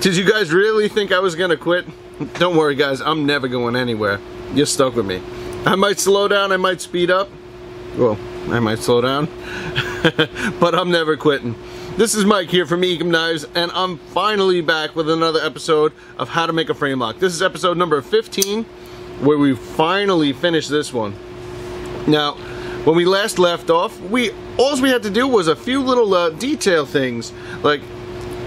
Did you guys really think I was gonna quit? Don't worry guys, I'm never going anywhere. You're stuck with me. I might slow down, I might speed up. Well, I might slow down. But I'm never quitting. This is Mike here from Ekim Knives, and I'm finally back with another episode of How to Make a Frame Lock. This is episode number 15, where we finally finished this one. Now, when we last left off, all we had to do was a few little detail things, like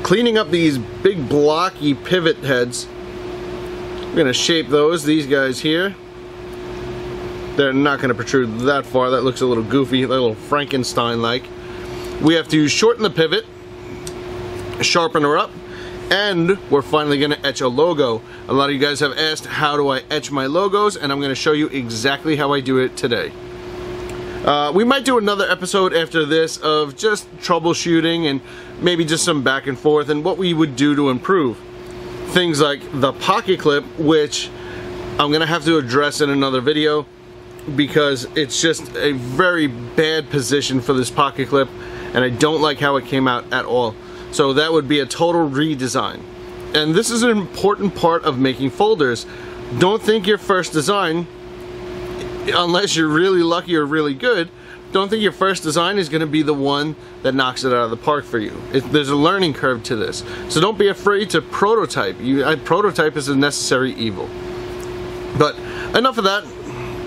cleaning up these big blocky pivot heads. We're gonna shape these guys here. They're not gonna protrude that far. That looks a little goofy, a little Frankenstein-like. We have to shorten the pivot, sharpen her up, and we're finally gonna etch a logo. A lot of you guys have asked, how do I etch my logos? And I'm gonna show you exactly how I do it today. We might do another episode after this of just troubleshooting and maybe just some back and forth and what we would do to improve. Things like the pocket clip, which I'm gonna have to address in another video because it's just a very bad position for this pocket clip and I don't like how it came out at all. So that would be a total redesign. And this is an important part of making folders. Don't think your first design, unless you're really lucky or really good, don't think your first design is going to be the one that knocks it out of the park for you. There's a learning curve to this. So don't be afraid to prototype. Prototype is a necessary evil. But enough of that.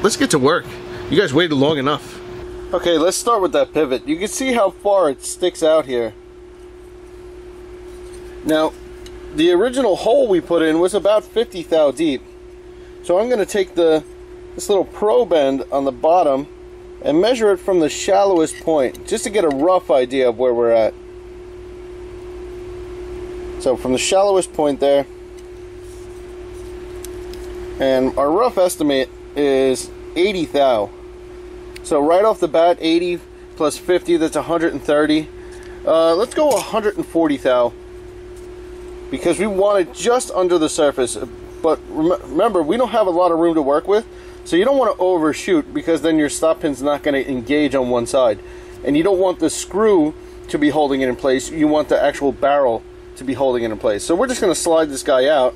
Let's get to work. You guys waited long enough. Okay, let's start with that pivot. You can see how far it sticks out here. Now, the original hole we put in was about 50 thou deep. So I'm going to take this little probe end on the bottom and measure it from the shallowest point, just to get a rough idea of where we're at. So from the shallowest point there, and our rough estimate is 80 thou. So right off the bat, 80 plus 50, that's 130. Let's go 140 thou, because we want it just under the surface. But remember, we don't have a lot of room to work with, so you don't want to overshoot, because then your stop pin's not going to engage on one side. And you don't want the screw to be holding it in place, you want the actual barrel to be holding it in place. So we're just going to slide this guy out.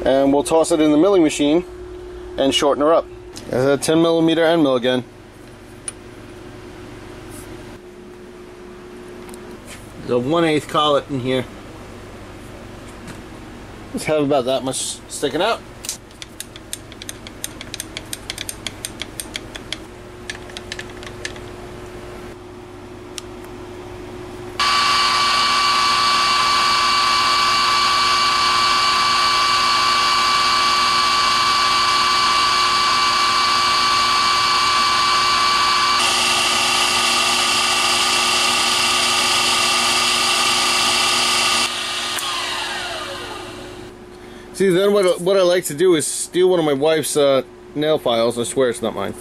And we'll toss it in the milling machine and shorten her up. There's a 10mm end mill again. The 1/8 collet in here. Let's have about that much sticking out. See, then what I like to do is steal one of my wife's nail files, I swear it's not mine,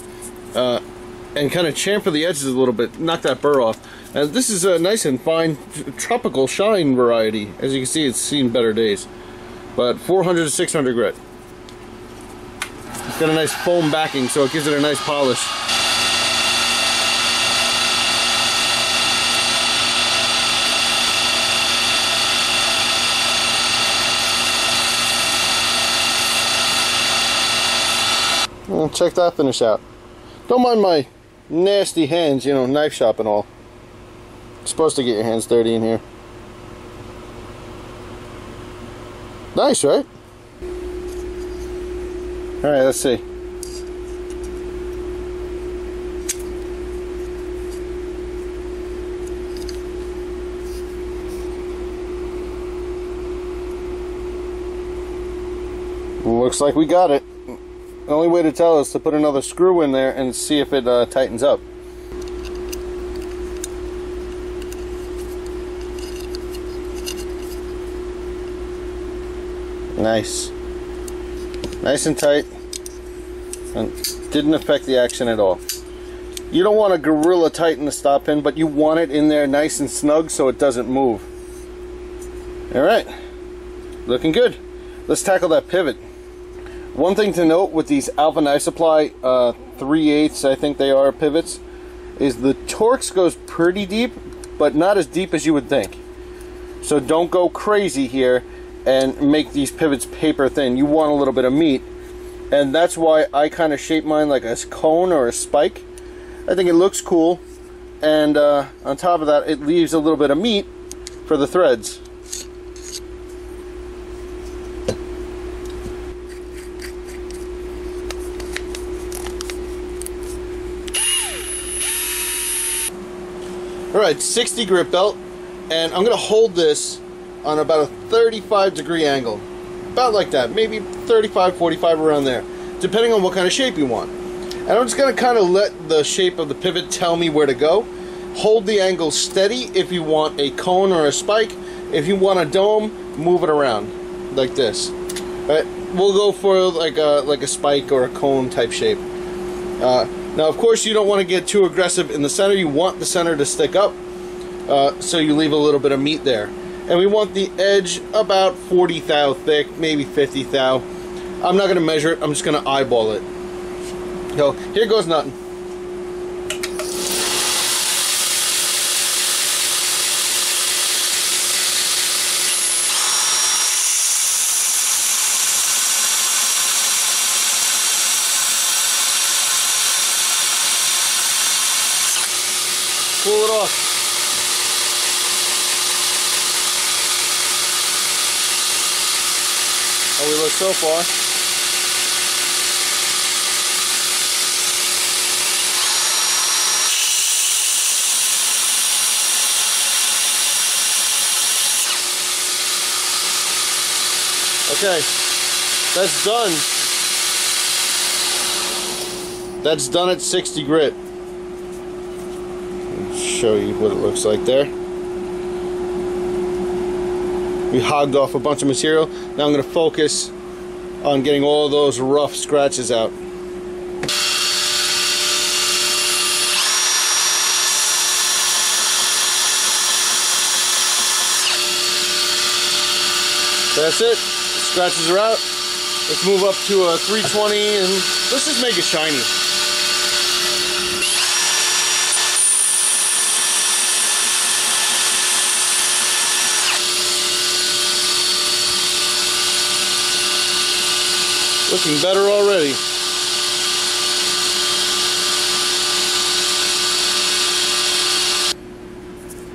and kind of chamfer the edges a little bit, knock that burr off. And this is a nice and fine tropical shine variety. As you can see, it's seen better days. But 400 to 600 grit. It's got a nice foam backing, so it gives it a nice polish. Well, check that finish out. Don't mind my nasty hands, you know, knife shop and all. You're supposed to get your hands dirty in here. Nice, right? Alright, let's see. Looks like we got it. The only way to tell is to put another screw in there and see if it tightens up. Nice. Nice and tight. And didn't affect the action at all. You don't want to gorilla tighten the stop pin, but you want it in there nice and snug so it doesn't move. Alright. Looking good. Let's tackle that pivot. One thing to note with these Alpha Knife Supply 3/8, I think they are, pivots, is the Torx goes pretty deep, but not as deep as you would think. So don't go crazy here and make these pivots paper thin. You want a little bit of meat, and that's why I kind of shape mine like a cone or a spike. I think it looks cool, and on top of that, it leaves a little bit of meat for the threads. Alright, 60 grit belt, and I'm going to hold this on about a 35-degree angle. About like that, maybe 35, 45, around there, depending on what kind of shape you want. And I'm just going to kind of let the shape of the pivot tell me where to go. Hold the angle steady if you want a cone or a spike. If you want a dome, move it around like this. Right? We'll go for like a spike or a cone type shape. Now, of course, you don't want to get too aggressive in the center. You want the center to stick up, so you leave a little bit of meat there. And we want the edge about 40 thou thick, maybe 50 thou. I'm not going to measure it. I'm just going to eyeball it. So here goes nothing. Pull it off. How we look so far. Okay, that's done. That's done at 60 grit. Show you what it looks like there. We hogged off a bunch of material. Now I'm going to focus on getting all those rough scratches out. That's it. Scratches are out. Let's move up to a 320 and let's just make it shiny. Looking better already.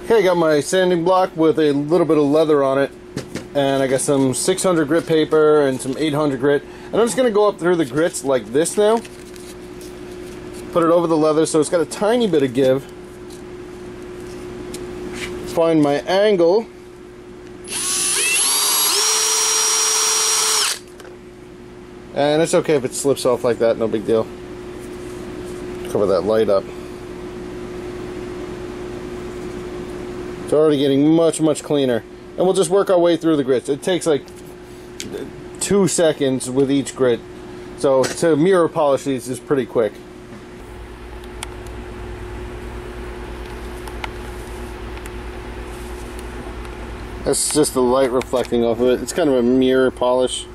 Okay, I got my sanding block with a little bit of leather on it, and I got some 600 grit paper and some 800 grit, and I'm just going to go up through the grits like this now. Put it over the leather so it's got a tiny bit of give. Find my angle. And it's okay if it slips off like that, no big deal. Cover that light up. It's already getting much, much cleaner. And we'll just work our way through the grits. It takes like 2 seconds with each grit. So to mirror polish these is pretty quick. That's just the light reflecting off of it. It's kind of a mirror polish.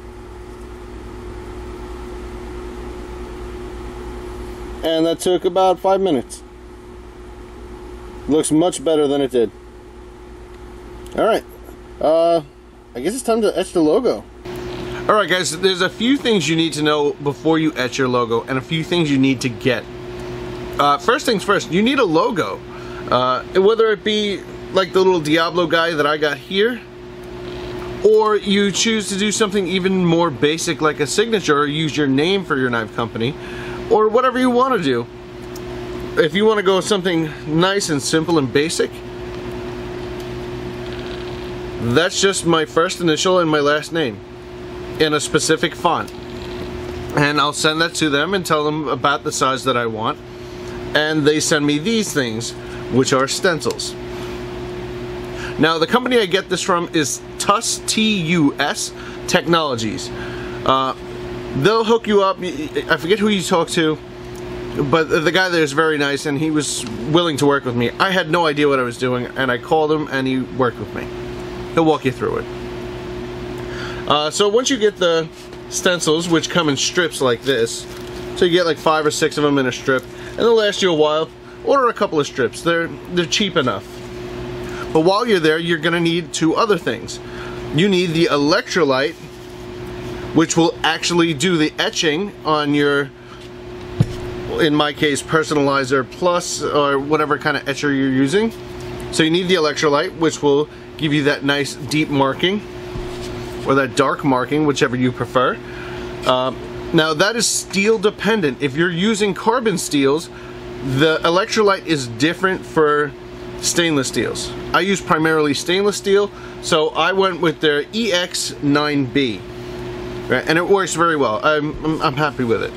And that took about 5 minutes. Looks much better than it did. Alright. I guess it's time to etch the logo. Alright guys, there's a few things you need to know before you etch your logo, and a few things you need to get. First things first, you need a logo. Whether it be like the little Diablo guy that I got here, or you choose to do something even more basic like a signature, or use your name for your knife company, or whatever you want to do. If you want to go with something nice and simple and basic, that's just my first initial and my last name in a specific font. And I'll send that to them and tell them about the size that I want. And they send me these things, which are stencils. Now, the company I get this from is TUS, T-U-S Technologies. They'll hook you up. I forget who you talk to, but the guy there is very nice, and he was willing to work with me. I had no idea what I was doing, and I called him, and he worked with me. He'll walk you through it. So once you get the stencils, which come in strips like this, so you get like 5 or 6 of them in a strip, and they'll last you a while. order a couple of strips. They're cheap enough. But while you're there, you're gonna need two other things. You need the electrolyte, which will actually do the etching on your, in my case, Personalizer Plus or whatever kind of etcher you're using. So you need the electrolyte, which will give you that nice deep marking or that dark marking, whichever you prefer. Now that is steel dependent. If you're using carbon steels, the electrolyte is different for stainless steels. I use primarily stainless steel, so I went with their EX9B, right? And it works very well. I'm happy with it.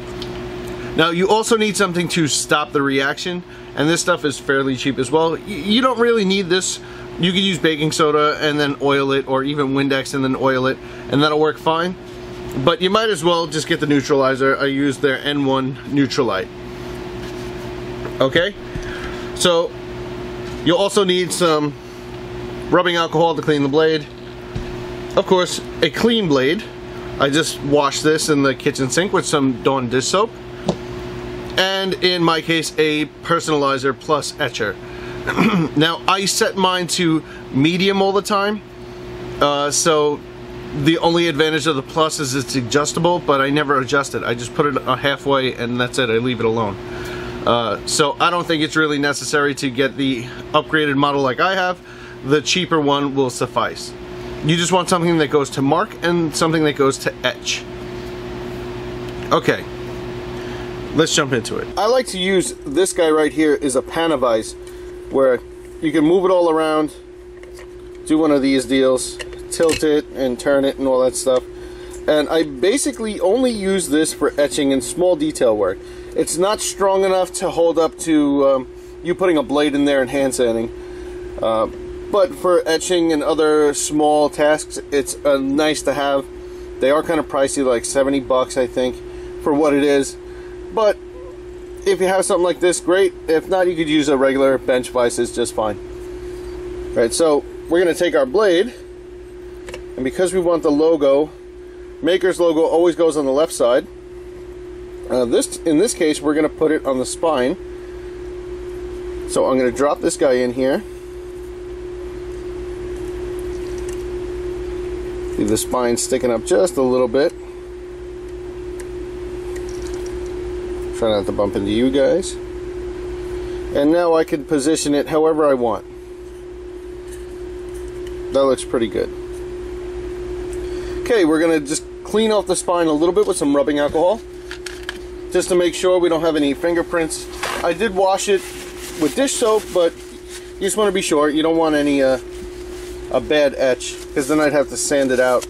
Now you also need something to stop the reaction, and this stuff is fairly cheap as well. You don't really need this. You could use baking soda and then oil it, or even Windex and then oil it, and that'll work fine. But you might as well just get the neutralizer. I use their N1 Neutralite. Okay, so you'll also need some rubbing alcohol to clean the blade. Of course, a clean blade. I just washed this in the kitchen sink with some Dawn dish soap. And in my case, a Personalizer Plus etcher. Now, I set mine to medium all the time. So the only advantage of the Plus is it's adjustable, but I never adjust it. I just put it halfway and that's it. I leave it alone. So I don't think it's really necessary to get the upgraded model like I have. The cheaper one will suffice. You just want something that goes to mark and something that goes to etch. Okay, let's jump into it. I like to use this guy right here, is a Panavice, where you can move it all around, do one of these deals, tilt it and turn it and all that stuff. And I basically only use this for etching and small detail work. It's not strong enough to hold up to you putting a blade in there and hand sanding. But for etching and other small tasks, it's nice to have. They are kind of pricey, like 70 bucks I think, for what it is. But if you have something like this, great. If not, you could use a regular bench vise, it's just fine. All right, so we're gonna take our blade, and because we want the logo, Maker's logo always goes on the left side. In this case, we're going to put it on the spine. So I'm going to drop this guy in here. Leave the spine sticking up just a little bit. Try not to bump into you guys. And now I can position it however I want. That looks pretty good. Okay, we're going to just clean off the spine a little bit with some rubbing alcohol, just to make sure we don't have any fingerprints. I did wash it with dish soap, but you just want to be sure. You don't want any a bad etch, because then I'd have to sand it out.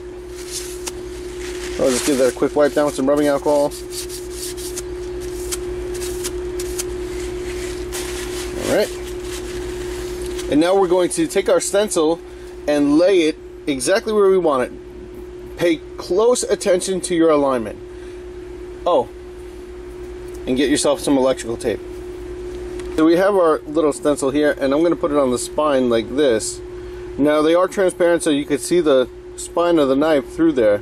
I'll just give that a quick wipe down with some rubbing alcohol. Alright. And now we're going to take our stencil and lay it exactly where we want it. Pay close attention to your alignment. Oh, and get yourself some electrical tape. So we have our little stencil here, and I'm going to put it on the spine like this. Now they are transparent, so you can see the spine of the knife through there.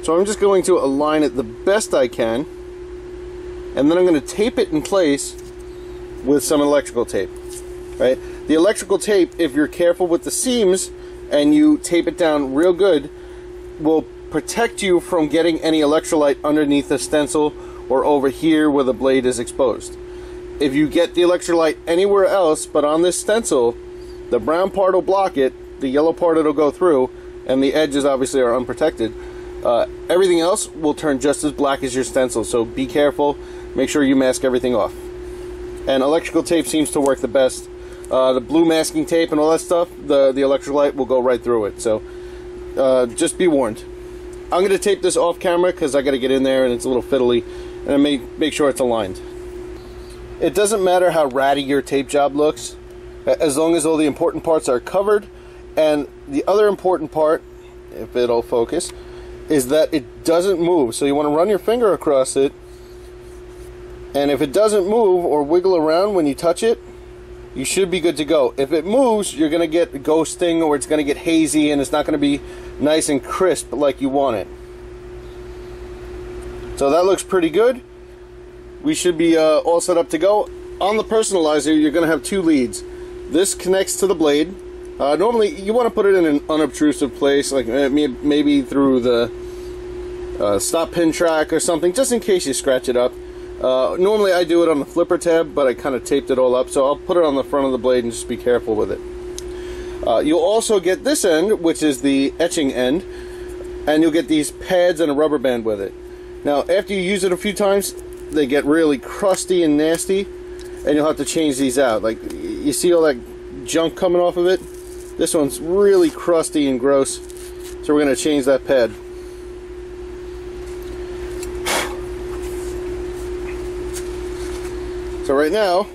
So I'm just going to align it the best I can, and then I'm going to tape it in place with some electrical tape. Right? The electrical tape, if you're careful with the seams and you tape it down real good, will protect you from getting any electrolyte underneath the stencil or over here where the blade is exposed. If you get the electrolyte anywhere else but on this stencil, the brown part will block it, the yellow part it'll go through, and the edges obviously are unprotected. Everything else will turn just as black as your stencil, so be careful, make sure you mask everything off. And electrical tape seems to work the best. The blue masking tape and all that stuff, the electrolyte will go right through it, so just be warned. I'm going to tape this off camera because I got to get in there and it's a little fiddly, and I may make sure it's aligned. It doesn't matter how ratty your tape job looks, as long as all the important parts are covered. And the other important part, if it'll focus, is that it doesn't move. So you want to run your finger across it, and if it doesn't move or wiggle around when you touch it, you should be good to go. If it moves, you're going to get ghosting, or it's going to get hazy, and it's not going to be nice and crisp like you want it. So that looks pretty good. We should be all set up to go. on the personalizer, you're going to have two leads. This connects to the blade. Normally, you want to put it in an unobtrusive place, like maybe through the stop pin track or something, just in case you scratch it up. Normally, I do it on the flipper tab, but I kind of taped it all up, so I'll put it on the front of the blade and just be careful with it. You'll also get this end, which is the etching end, and you'll get these pads and a rubber band with it. Now, after you use it a few times, they get really crusty and nasty, and you'll have to change these out. Like, you see all that junk coming off of it? This one's really crusty and gross, so we're going to change that pad. So right now,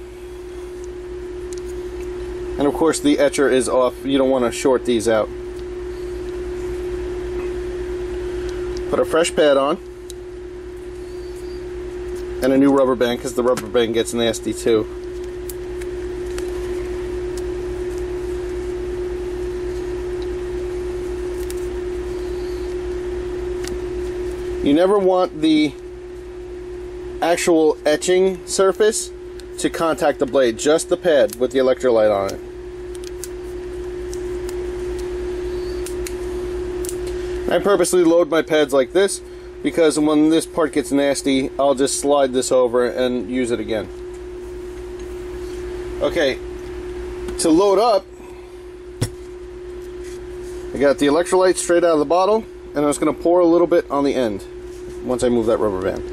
and of course the etcher is off, you don't want to short these out. Put a fresh pad on, and a new rubber band, because the rubber band gets nasty too. You never want the actual etching surface to contact the blade, just the pad with the electrolyte on it. I purposely load my pads like this because when this part gets nasty, I'll just slide this over and use it again. Okay, to load up, I got the electrolyte straight out of the bottle, and I'm just going to pour a little bit on the end once I move that rubber band.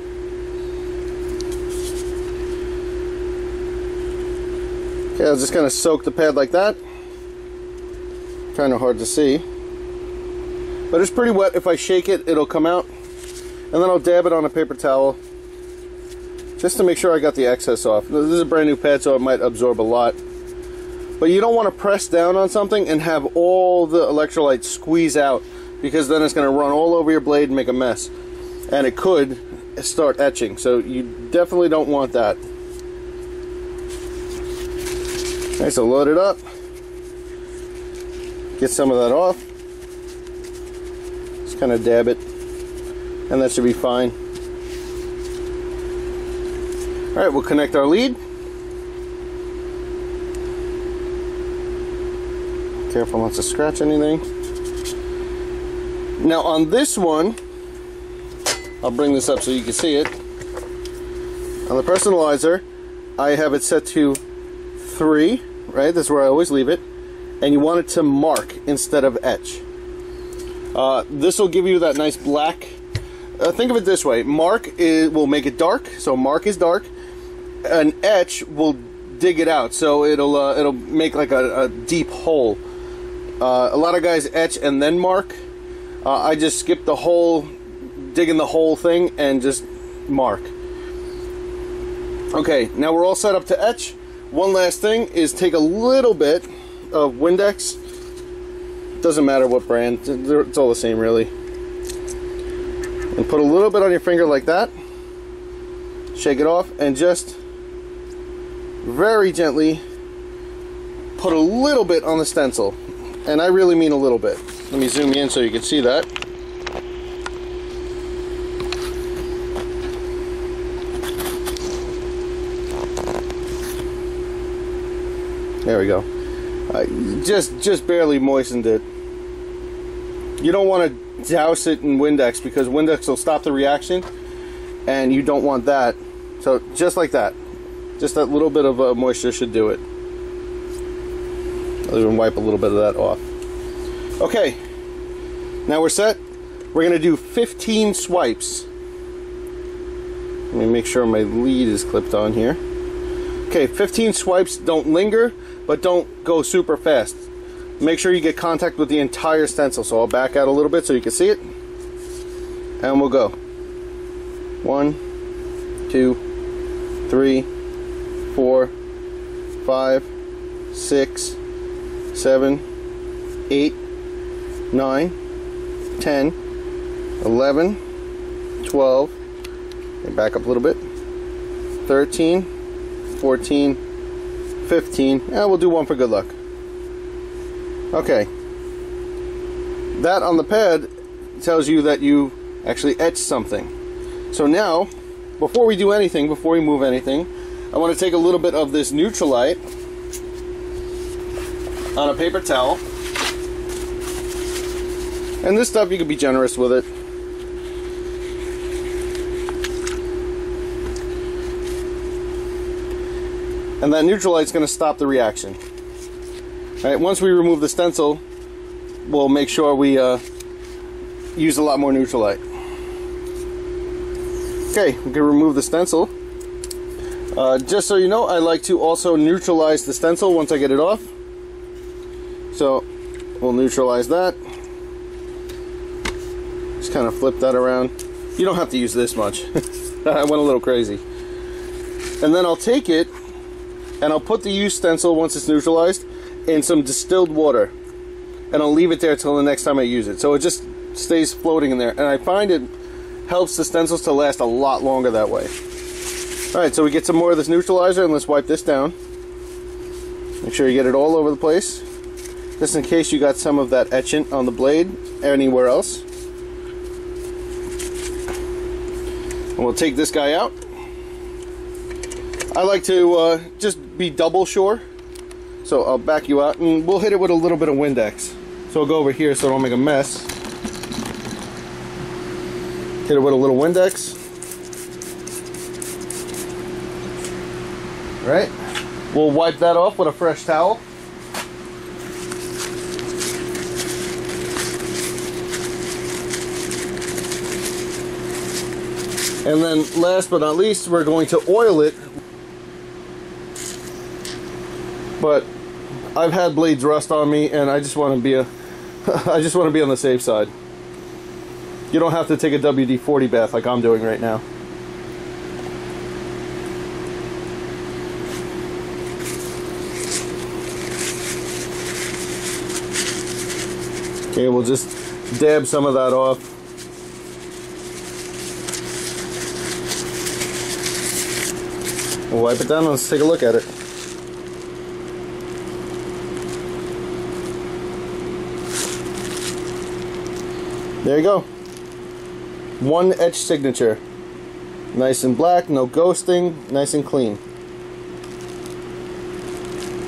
Okay, I'm just going to soak the pad like that. Kind of hard to see, but it's pretty wet. If I shake it, it'll come out, and then I'll dab it on a paper towel just to make sure I got the excess off. This is a brand new pad, so it might absorb a lot, but you don't want to press down on something and have all the electrolyte squeeze out, because then it's going to run all over your blade and make a mess, and it could start etching, so you definitely don't want that. Okay, so load it up, get some of that off, just kind of dab it, and that should be fine. Alright, we'll connect our lead. Careful not to scratch anything. Now on this one, I'll bring this up so you can see it. On the personalizer, I have it set to 3, right? That's where I always leave it. And you want it to mark instead of etch. This will give you that nice black. Think of it this way: mark will make it dark, so mark is dark. An etch will dig it out, so it'll make like a deep hole. A lot of guys etch and then mark. I just skip the whole digging the whole thing and just mark. Okay, now we're all set up to etch. One last thing is take a little bit of Windex. Doesn't matter what brand, it's all the same really. And put a little bit on your finger like that. Shake it off and just very gently put a little bit on the stencil. And I really mean a little bit. Let me zoom in so you can see that. There we go. Just barely moistened it. You don't want to douse it in Windex because Windex will stop the reaction, and you don't want that. So just like that. Just that little bit of moisture should do it. I'll even wipe a little bit of that off. Okay, now we're set. We're going to do 15 swipes. Let me make sure my lead is clipped on here. Okay, 15 swipes. Don't linger, but don't go super fast. Make sure you get contact with the entire stencil. So I'll back out a little bit so you can see it. And we'll go. 1, 2, 3, 4, 5, 6, 7, 8, 9, 10, 11, 12, and back up a little bit, 13, 14, 15, and we'll do one for good luck. Okay, that on the pad tells you that you actually etched something. So now, before we do anything, before we move anything, I want to take a little bit of this Neutralite on a paper towel. And this stuff, you can be generous with it. And that Neutralite's going to stop the reaction. All right, once we remove the stencil, we'll make sure we use a lot more Neutralite. Okay, we can remove the stencil. Just so you know, I like to also neutralize the stencil once I get it off. So we'll neutralize that. Just kind of flip that around. You don't have to use this much. I went a little crazy. And then I'll take it and I'll put the used stencil, once it's neutralized, in some distilled water. And I'll leave it there till the next time I use it. So it just stays floating in there. And I find it helps the stencils to last a lot longer that way. Alright, so we get some more of this neutralizer, and let's wipe this down. Make sure you get it all over the place. Just in case you got some of that etchant on the blade anywhere else. And we'll take this guy out. I like to just be double sure. So I'll back you out, and we'll hit it with a little bit of Windex. So I'll go over here so I don't make a mess. Hit it with a little Windex. All right. We'll wipe that off with a fresh towel. And then last but not least, we're going to oil it. But I've had blades rust on me, and I just want to be I just want to be on the safe side. You don't have to take a WD-40 bath like I'm doing right now. Okay, we'll just dab some of that off. We'll wipe it down and let's take a look at it. There you go. One etch signature. Nice and black, no ghosting, nice and clean.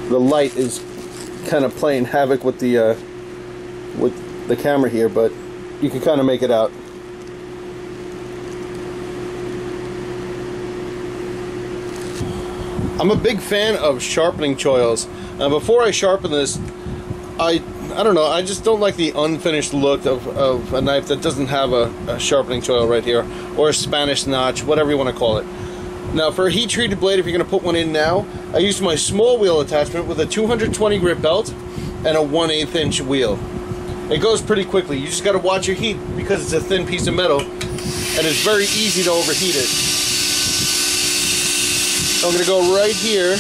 The light is kind of playing havoc with the camera here, but you can kind of make it out. I'm a big fan of sharpening choils. Before I sharpen this, I don't know, I just don't like the unfinished look of a knife that doesn't have a sharpening choil right here, or a Spanish notch, whatever you want to call it. Now for a heat treated blade, if you're going to put one in now, I use my small wheel attachment with a 220 grit belt and a 1/8 inch wheel. It goes pretty quickly. You just got to watch your heat because it's a thin piece of metal and it's very easy to overheat it. I'm going to go right here,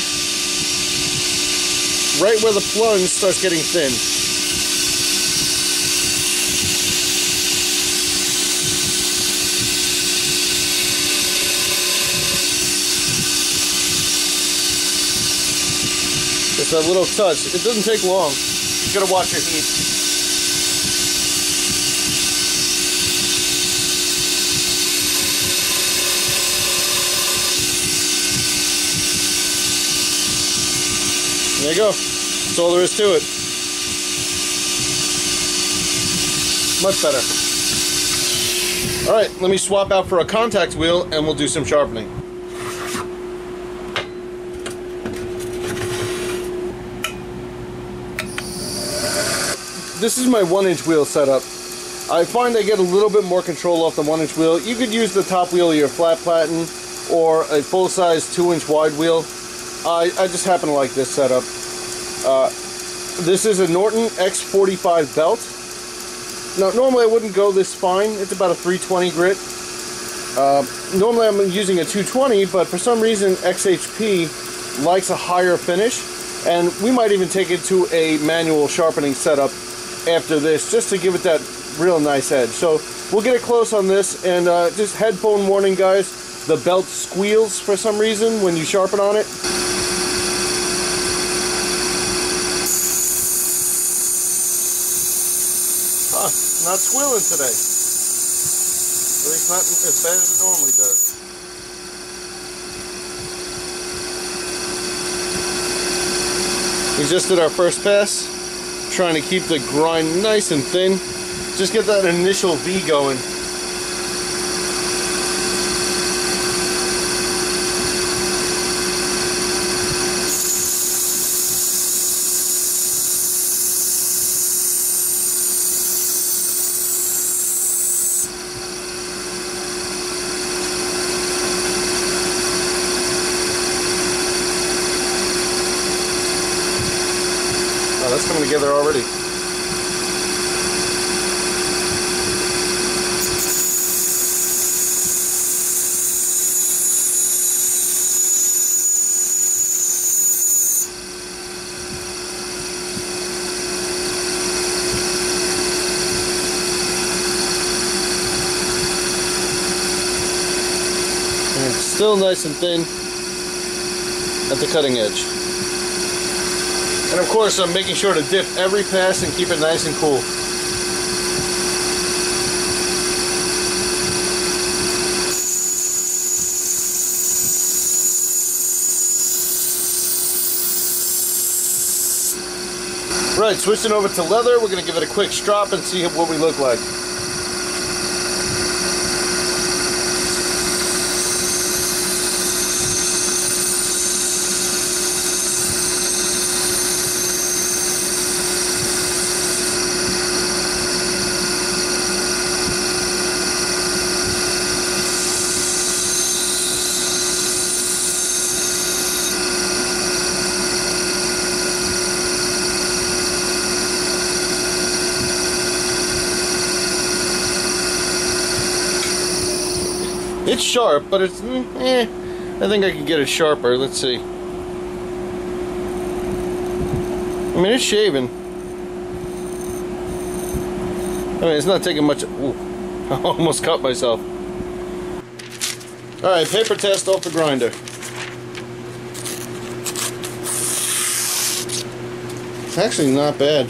right where the plunge starts getting thin. Just a little touch. It doesn't take long. You gotta watch your heat. There you go. That's all there is to it. Much better. Alright, let me swap out for a contact wheel and we'll do some sharpening. This is my 1-inch wheel setup. I find I get a little bit more control off the 1-inch wheel. You could use the top wheel of your flat platen or a full-size 2-inch wide wheel. I just happen to like this setup. This is a Norton X45 belt. Now normally I wouldn't go this fine. It's about a 320 grit. Normally I'm using a 220, but for some reason XHP likes a higher finish, and we might even take it to a manual sharpening setup after this, just to give it that real nice edge. So we'll get it close on this, and just headphone warning, guys, the belt squeals for some reason when you sharpen on it. Huh, not squealing today. At least not as bad as it normally does. We just did our first pass, trying to keep the grind nice and thin. Just get that initial V going. Oh, that's coming together already. And it's still nice and thin at the cutting edge. And of course, I'm making sure to dip every pass and keep it nice and cool. Right, switching over to leather, we're going to give it a quick strop and see what we look like. It's sharp, but it's, I think I can get it sharper. Let's see. I mean, it's shaven. I mean, it's not taking much. Ooh, I almost cut myself. Alright, paper test off the grinder. It's actually not bad.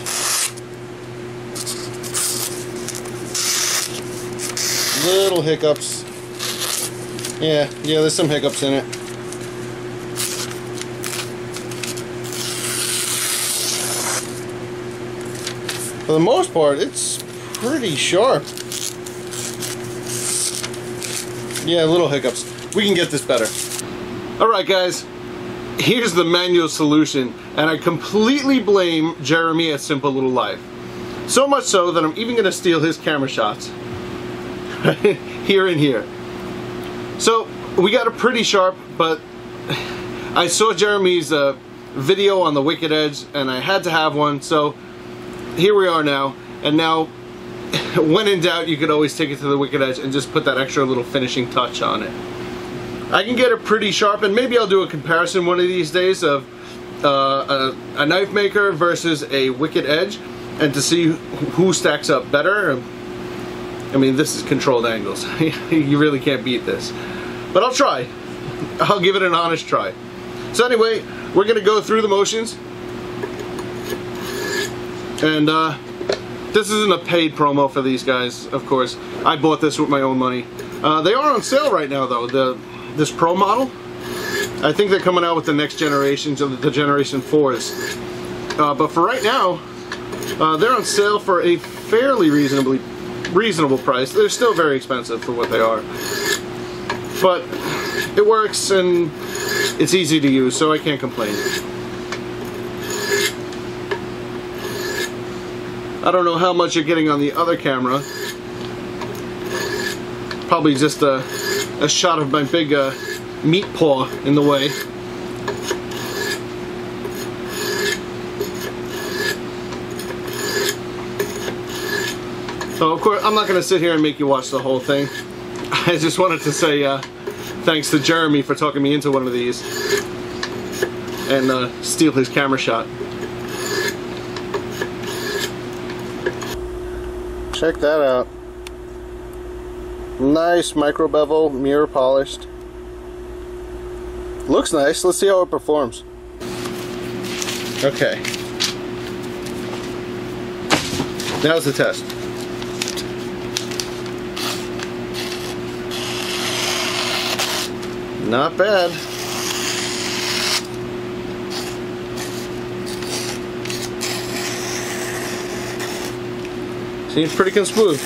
Little hiccups. Yeah, there's some hiccups in it. For the most part, it's pretty sharp. Yeah, little hiccups. We can get this better. Alright guys, here's the manual solution, and I completely blame Jeremy at Simple Little Life. So much so that I'm even going to steal his camera shots. Here and here. So, we got it pretty sharp, but I saw Jeremy's video on the Wicked Edge, and I had to have one, so here we are now. And now, when in doubt, you could always take it to the Wicked Edge and just put that extra little finishing touch on it. I can get it pretty sharp, and maybe I'll do a comparison one of these days of a knife maker versus a Wicked Edge, and to see who stacks up better. I mean, this is controlled angles. You really can't beat this. But I'll try. I'll give it an honest try. So anyway, we're going to go through the motions. And this isn't a paid promo for these guys, of course. I bought this with my own money. They are on sale right now, though. This Pro model. I think they're coming out with the next generations of the Generation 4s. But for right now, they're on sale for a fairly reasonable price. They're still very expensive for what they are, but it works and it's easy to use, so I can't complain. I don't know how much you're getting on the other camera. Probably just a shot of my big meat paw in the way. So of course, I'm not going to sit here and make you watch the whole thing. I just wanted to say thanks to Jeremy for talking me into one of these and steal his camera shot. Check that out. Nice micro bevel, mirror polished. Looks nice. Let's see how it performs. Okay. Now's the test. Not bad. Seems pretty smooth.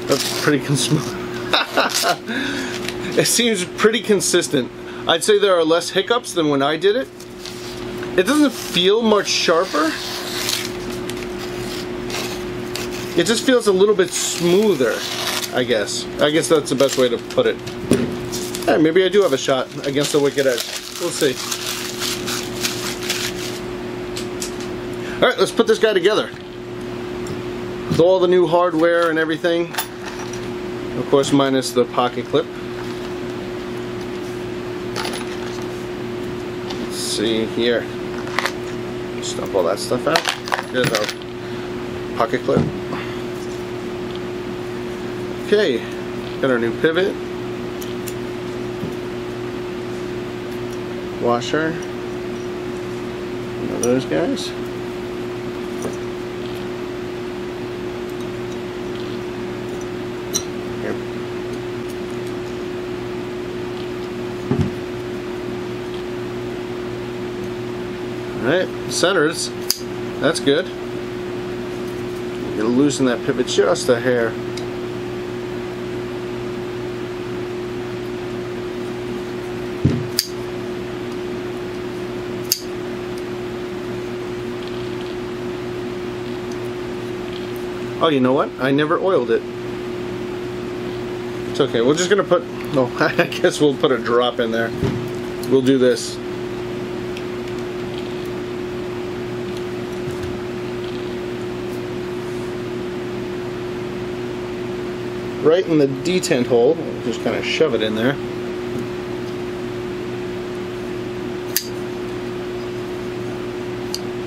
That's pretty smooth. It seems pretty consistent. I'd say there are less hiccups than when I did it. It doesn't feel much sharper. It just feels a little bit smoother, I guess. I guess that's the best way to put it. Yeah, maybe I do have a shot against the Wicked Edge. We'll see. Alright, let's put this guy together. With all the new hardware and everything. Of course, minus the pocket clip. Let's see here. Stump all that stuff out. There's our pocket clip. Okay, got our new pivot. Washer. One of those guys. Alright, centers. That's good. You're gonna loosen that pivot just a hair. Oh, you know what? I never oiled it. It's okay. We're just gonna put. Oh, I guess we'll put a drop in there. We'll do this. Right in the detent hole. We'll just kind of shove it in there.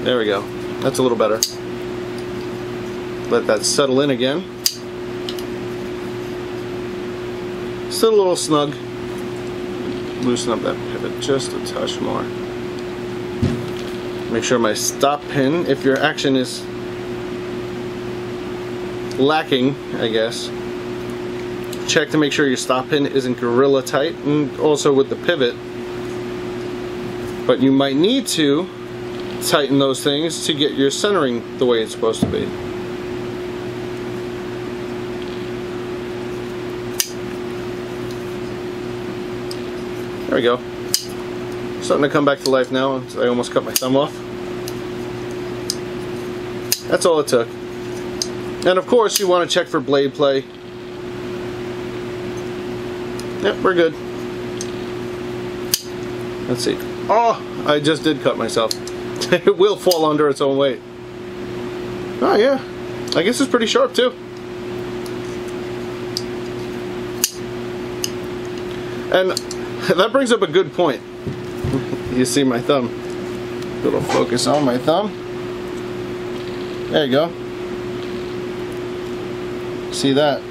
There we go. That's a little better. Let that settle in again. Still a little snug. Loosen up that pivot just a touch more. Make sure my stop pin, if your action is lacking, I guess, check to make sure your stop pin isn't gorilla tight, and also with the pivot. But you might need to tighten those things to get your centering the way it's supposed to be. There we go. Starting to come back to life now. I almost cut my thumb off. That's all it took. And of course you want to check for blade play. Yep, we're good. Let's see. Oh, I just did cut myself. It will fall under its own weight. Oh yeah, I guess it's pretty sharp too. And that brings up a good point. You see my thumb. Little focus on my thumb. There you go. See that?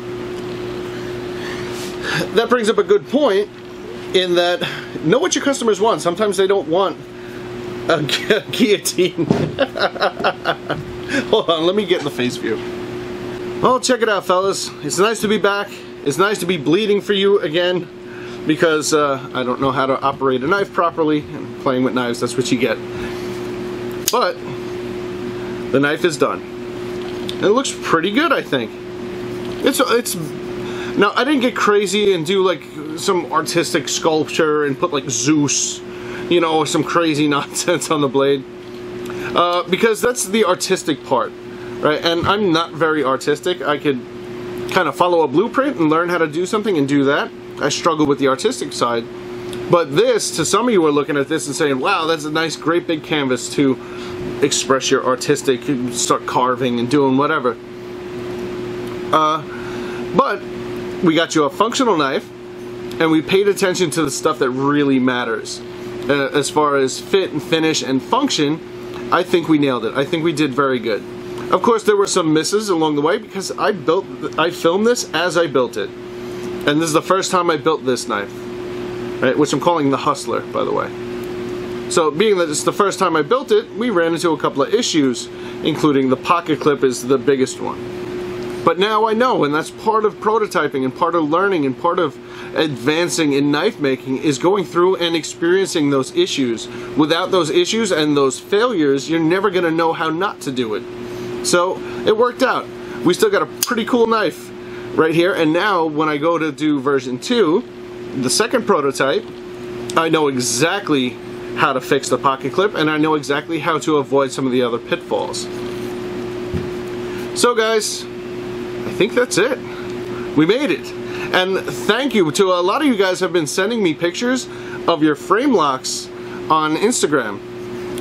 That brings up a good point in that know what your customers want. Sometimes they don't want a guillotine. Hold on, let me get in the face view. Well, check it out, fellas. It's nice to be back. It's nice to be bleeding for you again, because I don't know how to operate a knife properly, and playing with knives, that's what you get. But the knife is done. And it looks pretty good, I think. It's now, I didn't get crazy and do like some artistic sculpture and put like Zeus, you know, or some crazy nonsense on the blade, because that's the artistic part, right? And I'm not very artistic. I could kind of follow a blueprint and learn how to do something and do that. I struggle with the artistic side. But this, to some of you are looking at this and saying, wow, that's a nice great big canvas to express your artistic, start carving and doing whatever. But we got you a functional knife, and we paid attention to the stuff that really matters. As far as fit and finish and function, I think we nailed it. I think we did very good. Of course, there were some misses along the way because I filmed this as I built it. And this is the first time I built this knife, right? Which I'm calling the Hustler, by the way. So being that it's the first time I built it, we ran into a couple of issues, including the pocket clip is the biggest one. But now I know, and that's part of prototyping and part of learning and part of advancing in knife making is going through and experiencing those issues. Without those issues and those failures, you're never going to know how not to do it. So it worked out. we still got a pretty cool knife right here. And now when I go to do version 2, the second prototype, I know exactly how to fix the pocket clip, and I know exactly how to avoid some of the other pitfalls. So guys, I think that's it. We made it. And thank you to a lot of you guys have been sending me pictures of your frame locks on Instagram.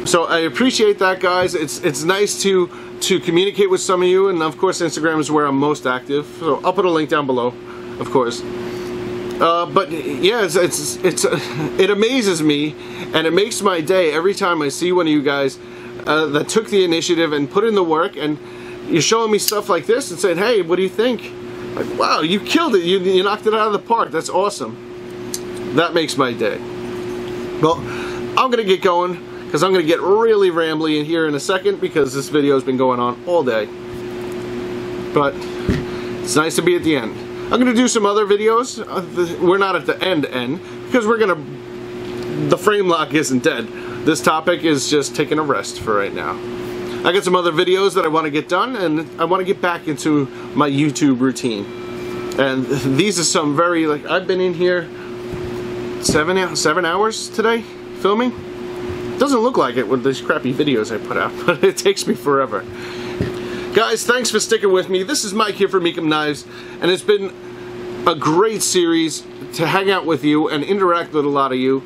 So I appreciate that, guys. It's nice to communicate with some of you, and of course Instagram is where I'm most active. So I'll put a link down below, of course. But yeah, it amazes me, and it makes my day every time I see one of you guys that took the initiative and put in the work, and you're showing me stuff like this and saying, hey, what do you think? Like, wow, you killed it. You knocked it out of the park. That's awesome. That makes my day. Well, I'm going to get going, because I'm going to get really rambly in here in a second, because this video has been going on all day. But it's nice to be at the end. I'm going to do some other videos. We're not at the end, because the frame lock isn't dead. This topic is just taking a rest for right now. I got some other videos that I want to get done, and I want to get back into my YouTube routine. And these are some very, like, I've been in here 7 hours today filming. Doesn't look like it with these crappy videos I put out, but it takes me forever. Guys, thanks for sticking with me. This is Mike here from Ekim Knives, and it's been a great series to hang out with you and interact with a lot of you.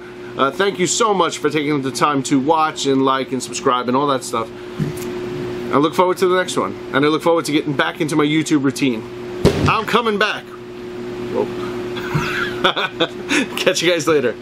Thank you so much for taking the time to watch and like and subscribe and all that stuff. I look forward to the next one, and I look forward to getting back into my YouTube routine. I'm coming back. Whoa. Catch you guys later.